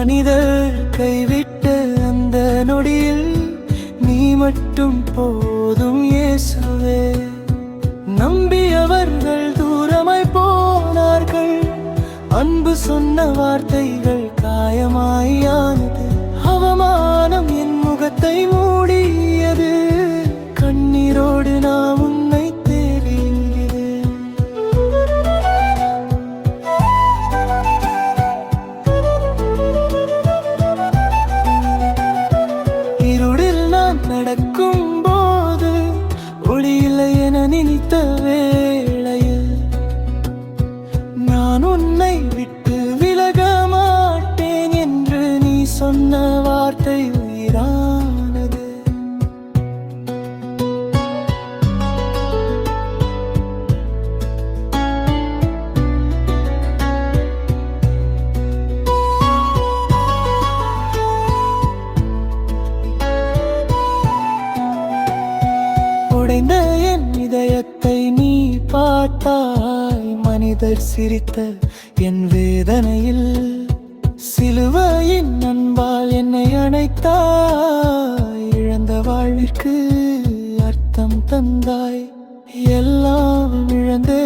மனிதர் கைவிட்ட அந்த நொடியில் நீ மட்டும் போதும் இயேசுவே. நம்பியவர்கள் தூரமாய் போனார்கள், அன்பு சொன்ன வார்த்தைகள் காயமாயானது. அவமானம் என் முகத்தை மூடியது, கண்ணீரோடு நான் உன்னை தேடுகிறேன். இருளில் நான் நடக்கும் போது ஒளி இல்லை என நினைத்த வேளையில் நான் உன்னை விட்டு விலக மாட்டேன் என்று நீ சொன்ன வார்த்தை உயிரானது. உடைந்த என் இதயத்தை நீ பார்த்தாய், மனிதர் சிரித்த என் வேதனையில் சிலுவையின் அன்பால் என்னை அணைத்தாய். இழந்த வாழ்விற்கு அர்த்தம் தந்தாய், எல்லாம் இழந்தே